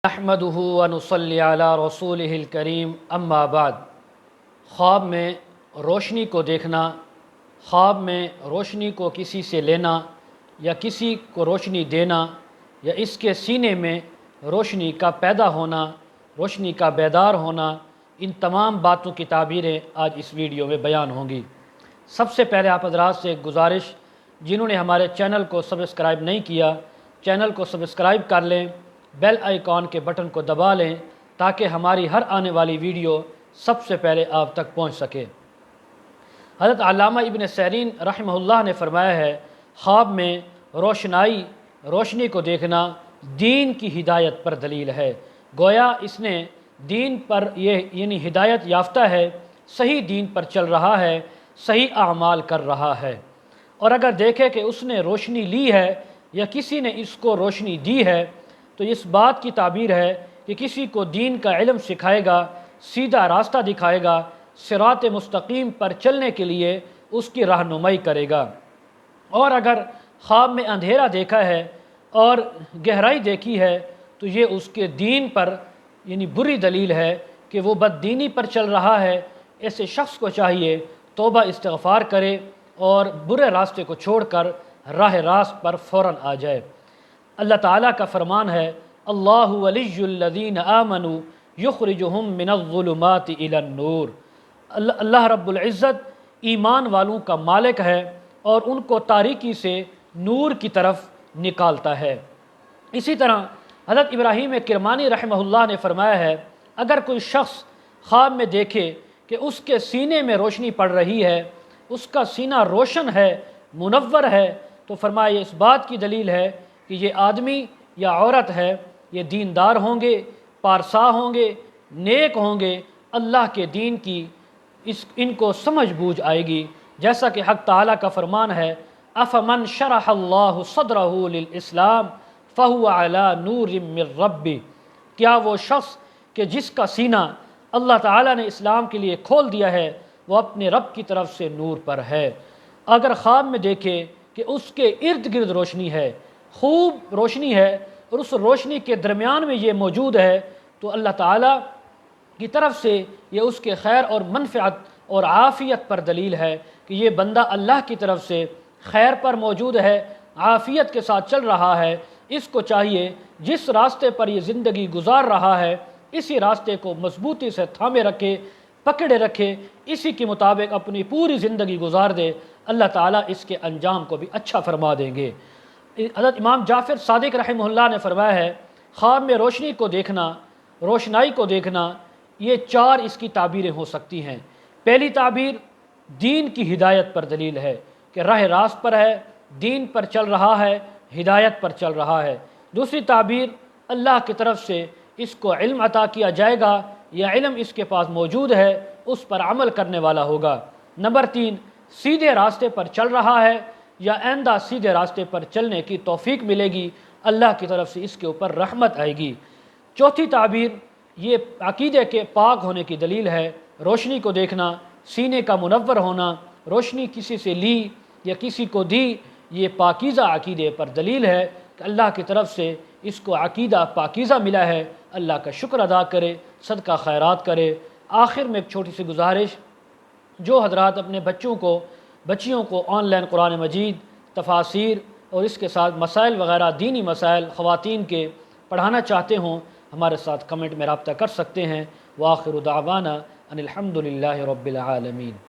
نحمدہ ونصلی علی رسولہ الکریم اما بعد۔ خواب میں روشنی کو دیکھنا، خواب میں روشنی کو کسی سے لینا یا کسی کو روشنی دینا یا اس کے سینے میں روشنی کا پیدا ہونا، روشنی کا بیدار ہونا، ان تمام باتوں کی تعبیریں آج اس ویڈیو میں بیان ہوں گی۔ سب سے پہلے آپ حضرات سے ایک گزارش، جنہوں نے ہمارے چینل کو سبسکرائب نہیں کیا، چینل کو سبسکرائب کر لیں، بیل آئیکن کے بٹن کو دبا لیں تاکہ ہماری ہر آنے والی ویڈیو سب سے پہلے آپ تک پہنچ سکے۔ حضرت علامہ ابن سیرین رحمہ اللہ نے فرمایا ہے، خواب میں روشنی کو دیکھنا دین کی ہدایت پر دلیل ہے۔ گویا اس نے دین پر یعنی ہدایت یافتہ ہے، صحیح دین پر چل رہا ہے، صحیح اعمال کر رہا ہے۔ اور اگر دیکھے کہ اس نے روشنی لی ہے یا کسی نے اس کو روشنی دی ہے تو اس بات کی تعبیر ہے کہ کسی کو دین کا علم سکھائے گا، سیدھا راستہ دکھائے گا، صراط مستقیم پر چلنے کے لیے اس کی رہنمائی کرے گا۔ اور اگر خواب میں اندھیرا دیکھا ہے اور گہرائی دیکھی ہے تو یہ اس کے دین پر یعنی بری دلیل ہے کہ وہ بددینی پر چل رہا ہے۔ ایسے شخص کو چاہیے توبہ استغفار کرے اور برے راستے کو چھوڑ کر راہ راست پر فوراً آ جائے۔ اللہ تعالیٰ کا فرمان ہے، اللہ ولی الذین آمنوا یخرجہم من الظلمات الی النور۔ اللہ رب العزت ایمان والوں کا مالک ہے اور ان کو تاریکی سے نور کی طرف نکالتا ہے۔ اسی طرح حضرت ابراہیم کرمانی رحمہ اللہ نے فرمایا ہے، اگر کوئی شخص خواب میں دیکھے کہ اس کے سینے میں روشنی پڑ رہی ہے، اس کا سینہ روشن ہے، منور ہے، تو فرمایا یہ اس بات کی دلیل ہے کہ یہ آدمی یا عورت ہے، یہ دیندار ہوں گے، پارسا ہوں گے، نیک ہوں گے، اللہ کے دین کی ان کو سمجھ بوجھ آئے گی۔ جیسا کہ حق تعالیٰ کا فرمان ہے، افمن شرح اللہ صدرہ للاسلام فہو علی نور من ربہ۔ کیا وہ شخص کہ جس کا سینہ اللہ تعالیٰ نے اسلام کے لیے کھول دیا ہے وہ اپنے رب کی طرف سے نور پر ہے۔ اگر خواب میں دیکھے کہ اس کے ارد گرد روشنی ہے، خوب روشنی ہے اور اس روشنی کے درمیان میں یہ موجود ہے، تو اللہ تعالیٰ کی طرف سے یہ اس کے خیر اور منفعت اور عافیت پر دلیل ہے کہ یہ بندہ اللہ کی طرف سے خیر پر موجود ہے، عافیت کے ساتھ چل رہا ہے۔ اس کو چاہیے جس راستے پر یہ زندگی گزار رہا ہے اسی راستے کو مضبوطی سے تھامے رکھے، پکڑے رکھے، اسی کے مطابق اپنی پوری زندگی گزار دے، اللہ تعالیٰ اس کے انجام کو بھی اچھا فرما دیں گے۔ حضرت امام جعفر صادق رحمہ اللہ نے فرمایا ہے، خواب میں روشنی کو دیکھنا، روشنائی کو دیکھنا، یہ چار اس کی تعبیریں ہو سکتی ہیں۔ پہلی تعبیر دین کی ہدایت پر دلیل ہے کہ راہ راست پر ہے، دین پر چل رہا ہے، ہدایت پر چل رہا ہے۔ دوسری تعبیر اللہ کی طرف سے اس کو علم عطا کیا جائے گا یا علم اس کے پاس موجود ہے، اس پر عمل کرنے والا ہوگا۔ نمبر تین، سیدھے راستے پر چل رہا ہے یا آئندہ سیدھے راستے پر چلنے کی توفیق ملے گی، اللہ کی طرف سے اس کے اوپر رحمت آئے گی۔ چوتھی تعبیر یہ عقیدے کے پاک ہونے کی دلیل ہے، روشنی کو دیکھنا، سینے کا منور ہونا، روشنی کسی سے لی یا کسی کو دی، یہ پاکیزہ عقیدے پر دلیل ہے کہ اللہ کی طرف سے اس کو عقیدہ پاکیزہ ملا ہے۔ اللہ کا شکر ادا کرے، صدقہ خیرات کرے۔ آخر میں ایک چھوٹی سی گزارش، جو حضرات اپنے بچیوں کو آن لائن قرآن مجید، تفاسیر اور اس کے ساتھ مسائل وغیرہ دینی مسائل خواتین کے پڑھانا چاہتے ہوں، ہمارے ساتھ کمنٹ میں رابطہ کر سکتے ہیں۔ وآخر دعوانا ان الحمد للہ رب العالمین۔